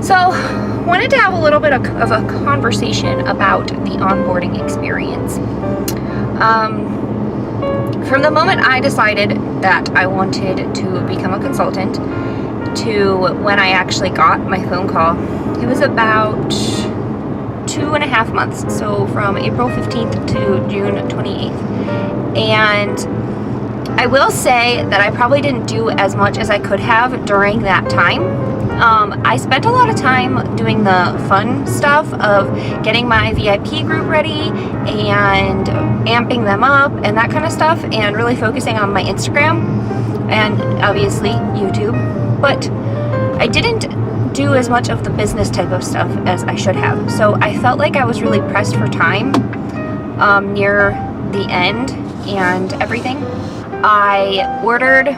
So, wanted to have a little bit of a conversation about the onboarding experience. From the moment I decided that I wanted to become a consultant to when I actually got my phone call, it was about 2.5 months. So from April 15th to June 28th. And I will say that I probably didn't do as much as I could have during that time. I spent a lot of time doing the fun stuff of getting my VIP group ready and amping them up and that kind of stuff, and really focusing on my Instagram and obviously YouTube. But I didn't do as much of the business type of stuff as I should have. So I felt like I was really pressed for time near the end and everything. I ordered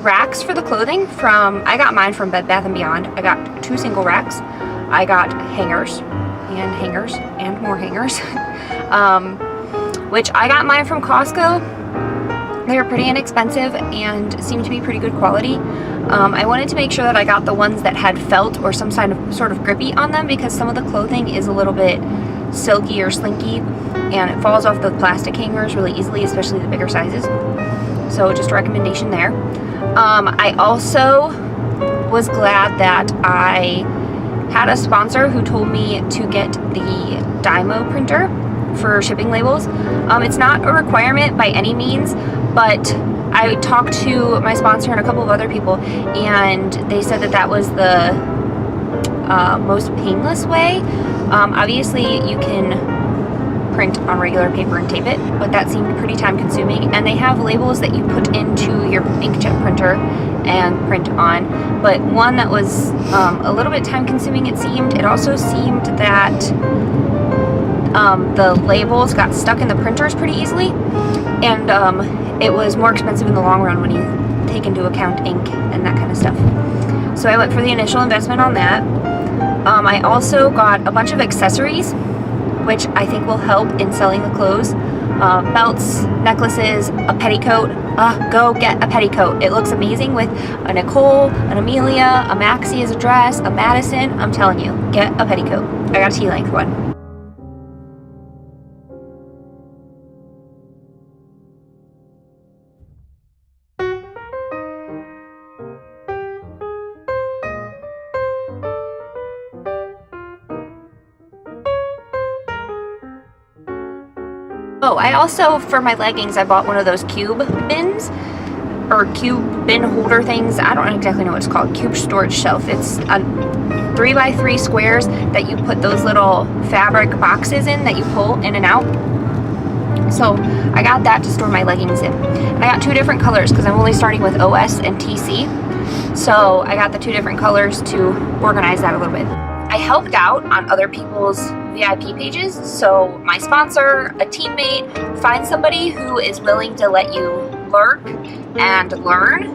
racks for the clothing I got mine from Bed Bath & Beyond. I got 2 single racks. I got hangers and more hangers, which I got mine from Costco. They were pretty inexpensive and seemed to be pretty good quality. I wanted to make sure that I got the ones that had felt or some sort of grippy on them, because some of the clothing is a little bit silky or slinky and it falls off the plastic hangers really easily, especially the bigger sizes. So just a recommendation there. I also was glad that I had a sponsor who told me to get the Dymo printer for shipping labels. It's not a requirement by any means, but I talked to my sponsor and a couple of other people, and they said that that was the most painless way. Obviously, you can print on regular paper and tape it, but that seemed pretty time consuming. And they have labels that you put into your inkjet printer and print on, but one that was a little bit time consuming, it seemed. It also seemed that the labels got stuck in the printers pretty easily, and it was more expensive in the long run when you take into account ink and that kind of stuff. So I went for the initial investment on that. I also got a bunch of accessories, which I think will help in selling the clothes. Belts, necklaces, a petticoat. Go get a petticoat. It looks amazing with a Nicole, an Amelia, a Maxie as a dress, a Madison. I'm telling you, get a petticoat. I got a T-length one. Oh, I also, for my leggings, I bought one of those cube bins, or cube bin holder things. I don't exactly know what it's called. Cube storage shelf. It's a 3x3 squares that you put those little fabric boxes in that you pull in and out. So I got that to store my leggings in. And I got 2 different colors because I'm only starting with OS and TC. So I got the 2 different colors to organize that a little bit. I helped out on other people's VIP pages, so my sponsor, a teammate, find somebody who is willing to let you lurk and learn.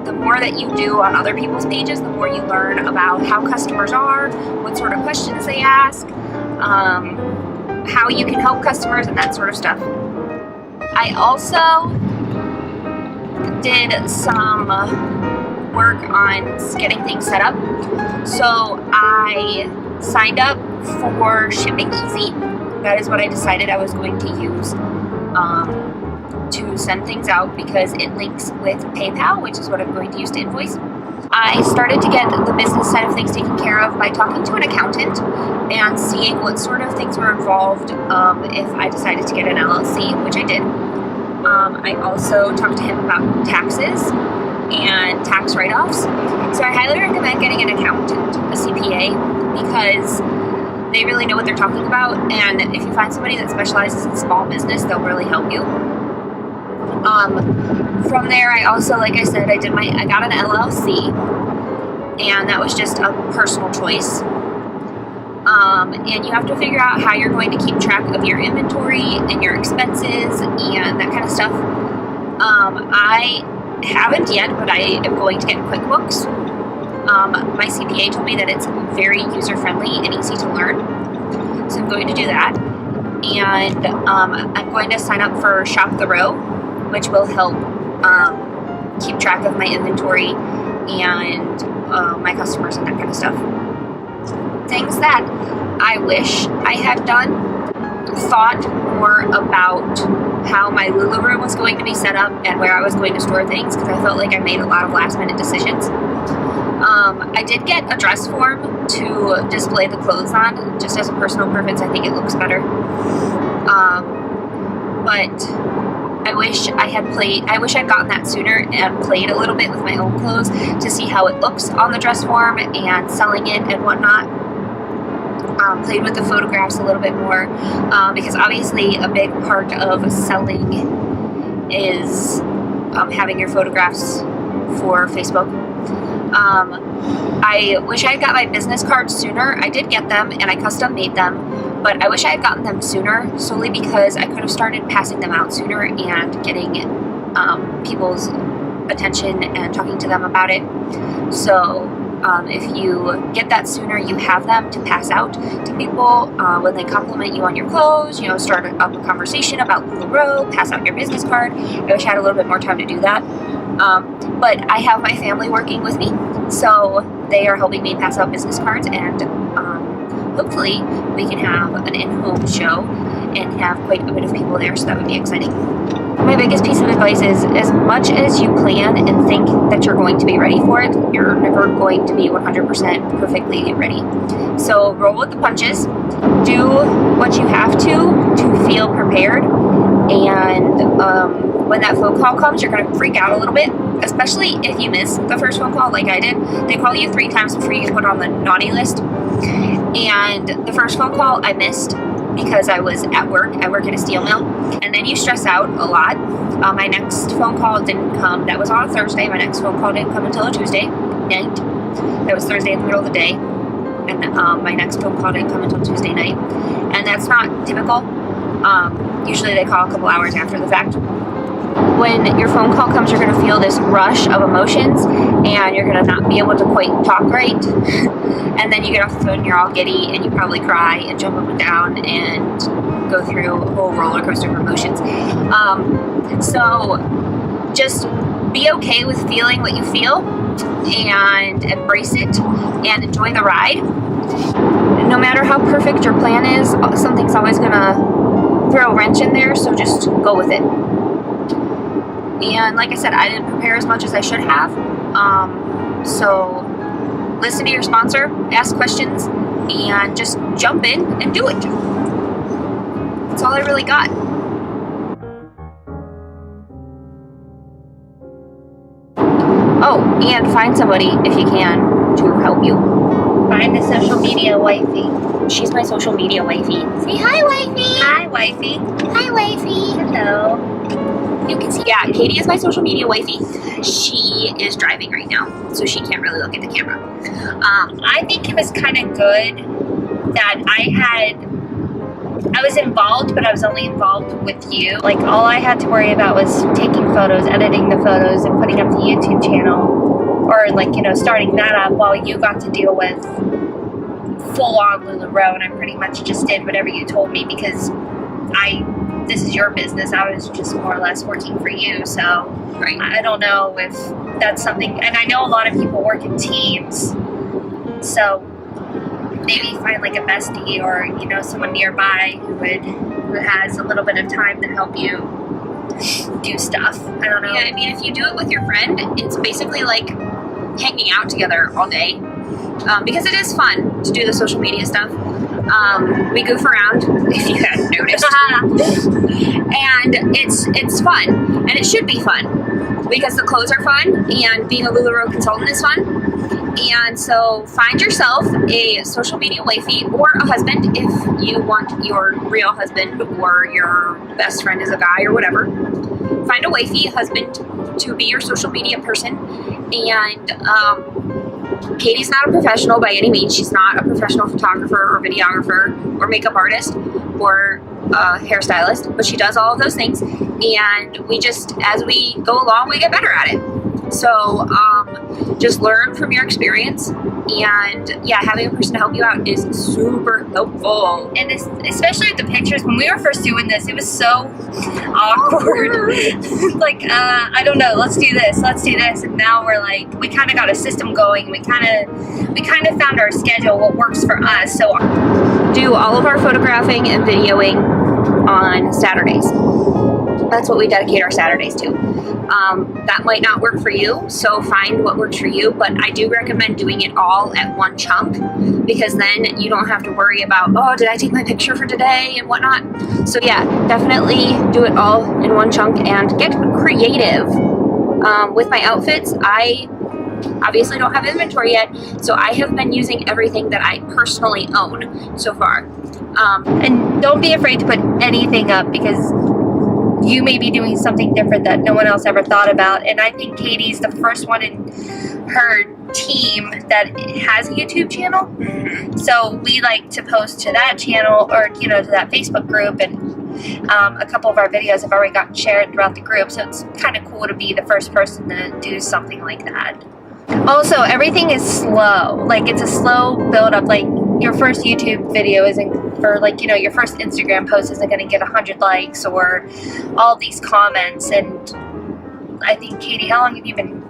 The more that you do on other people's pages, the more you learn about how customers are, what sort of questions they ask, how you can help customers, and that sort of stuff. I also did some work on getting things set up. So I signed up for Shipping Easy. That is what I decided I was going to use to send things out, because it links with PayPal, which is what I'm going to use to invoice. I started to get the business side of things taken care of by talking to an accountant and seeing what sort of things were involved if I decided to get an LLC, which I did. I also talked to him about taxes and tax write-offs. So I highly recommend getting an accountant, a CPA, because they really know what they're talking about, and if you find somebody that specializes in small business, they'll really help you. From there, I also, like I said, I got an LLC, and that was just a personal choice. And you have to figure out how you're going to keep track of your inventory and your expenses and that kind of stuff. I haven't yet, but I am going to get QuickBooks. My CPA told me that it's very user-friendly and easy to learn, so I'm going to do that. And I'm going to sign up for LuLaRoe, which will help keep track of my inventory and my customers and that kind of stuff. things that I wish I had done. Thought more about how my LuLaRoe was going to be set up and where I was going to store things, because I felt like I made a lot of last minute decisions. I did get a dress form to display the clothes on, just as a personal preference. I think it looks better. But I wish I'd gotten that sooner and played a little bit with my own clothes to see how it looks on the dress form and selling it and whatnot. Played with the photographs a little bit more, because obviously a big part of selling is having your photographs for Facebook. I wish I had got my business cards sooner. I did get them and I custom made them, but I wish I had gotten them sooner, solely because I could have started passing them out sooner and getting people's attention and talking to them about it. So if you get that sooner, you have them to pass out to people when they compliment you on your clothes, you know, start up a conversation about LuLaRoe, pass out your business card. I wish I had a little bit more time to do that. But I have my family working with me, so they are helping me pass out business cards, and hopefully we can have an in-home show and have quite a bit of people there, so that would be exciting. My biggest piece of advice is, as much as you plan and think that you're going to be ready for it, you're never going to be 100% perfectly ready. So roll with the punches, do what you have to feel prepared, and when that phone call comes, you're going to freak out a little bit, especially if you miss the first phone call like I did. They call you 3 times before you get put on the naughty list, and the first phone call I missed because I was at work. I work at a steel mill, and then you stress out a lot. My next phone call didn't come. That was on a Thursday. My next phone call didn't come until a Tuesday night. That was Thursday in the middle of the day, and my next phone call didn't come until Tuesday night, and that's not typical. Usually they call a couple hours after the fact. When your phone call comes, you're going to feel this rush of emotions, and you're going to not be able to quite talk right. And then you get off the phone, you're all giddy, and you probably cry and jump up and down and go through a whole roller coaster of emotions. So just be okay with feeling what you feel and embrace it and enjoy the ride. No matter how perfect your plan is, something's always going to throw a wrench in there, so just go with it. And like I said, I didn't prepare as much as I should have. So listen to your sponsor, ask questions, and just jump in and do it. That's all I really got. Oh, and find somebody, if you can, to help you. Find the social media wifey. She's my social media wifey. Say hi, wifey. Hi, wifey. Hi, wifey. Hello. You can see, yeah, Katie is my social media wifey. She is driving right now, so she can't really look at the camera. I think it was kind of good that I was involved, but I was only involved with you. Like, all I had to worry about was taking photos, editing the photos, and putting up the YouTube channel, or like, you know, starting that up, while you got to deal with full-on LuLaRoe, and I pretty much just did whatever you told me, because this is your business. I was just more or less working for you, so right. I don't know if that's something, and I know a lot of people work in teams, so maybe find like a bestie, or, you know, someone nearby who has a little bit of time to help you do stuff. I don't know. Yeah, I mean, if you do it with your friend, it's basically like hanging out together all day, because it is fun to do the social media stuff. We goof around, if you hadn't noticed. And it's fun, and it should be fun, because the clothes are fun, and being a LuLaRoe consultant is fun. And so find yourself a social media wifey, or a husband if you want your real husband, or your best friend is a guy, or whatever. Find a wifey, a husband, to be your social media person. And Katie's not a professional by any means. She's not a professional photographer or videographer or makeup artist or hairstylist, but she does all of those things, and we just, as we go along, we get better at it. So just learn from your experience, and yeah, having a person to help you out is super helpful. And especially with the pictures, when we were first doing this, it was so awkward. Like, I don't know, let's do this, and now we're like, we kind of got a system going. We kind of found our schedule, what works for us. So do all of our photographing and videoing on Saturdays. That's what we dedicate our Saturdays to. That might not work for you, so find what works for you, but I do recommend doing it all at one chunk, because then you don't have to worry about, oh, did I take my picture for today and whatnot. So yeah, definitely do it all in one chunk and get creative. With my outfits, I obviously don't have inventory yet, so I have been using everything that I personally own so far. And don't be afraid to put anything up, because you may be doing something different that no one else ever thought about. And I think Katie's the first one in her team that has a YouTube channel. So we like to post to that channel, or to that Facebook group, and a couple of our videos have already gotten shared throughout the group. So it's kind of cool to be the first person to do something like that. Also, everything is slow. Like, it's a slow build up. Like, your first YouTube video isn't, or like, your first Instagram post isn't going to get 100 likes or all these comments. And I think, Katie, how long have you been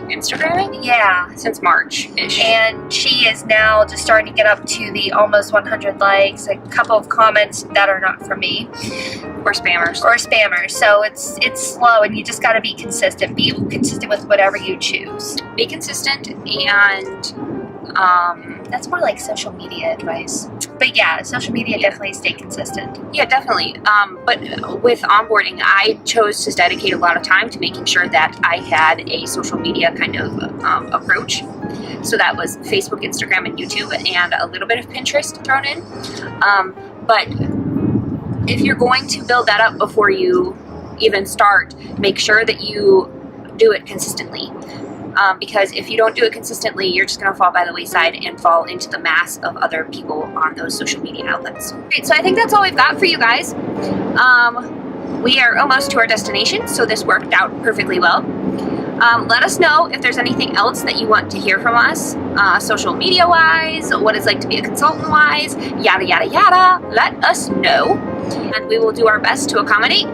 Instagramming? Yeah. Since March-ish. And she is now just starting to get up to the almost 100 likes, a couple of comments that are not from me. Or spammers. So it's slow, and you just got to be consistent. Be consistent with whatever you choose. Be consistent, and that's more like social media advice. But yeah, social media, definitely stay consistent. Yeah, definitely. But with onboarding, I chose to dedicate a lot of time to making sure that I had a social media kind of approach. So that was Facebook, Instagram, and YouTube, and a little bit of Pinterest thrown in. But if you're going to build that up before you even start, make sure that you do it consistently. Because if you don't do it consistently, you're just going to fall by the wayside and fall into the mass of other people on those social media outlets. Great, so I think that's all we've got for you guys. We are almost to our destination, so this worked out perfectly well. Let us know if there's anything else that you want to hear from us, social media-wise, what it's like to be a consultant-wise, yada, yada, yada. Let us know, and we will do our best to accommodate.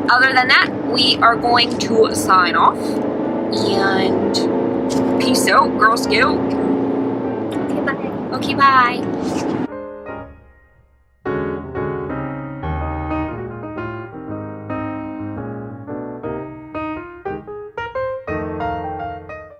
Other than that, we are going to sign off. And peace out, Girl Scout. Okay, bye. Okay, bye.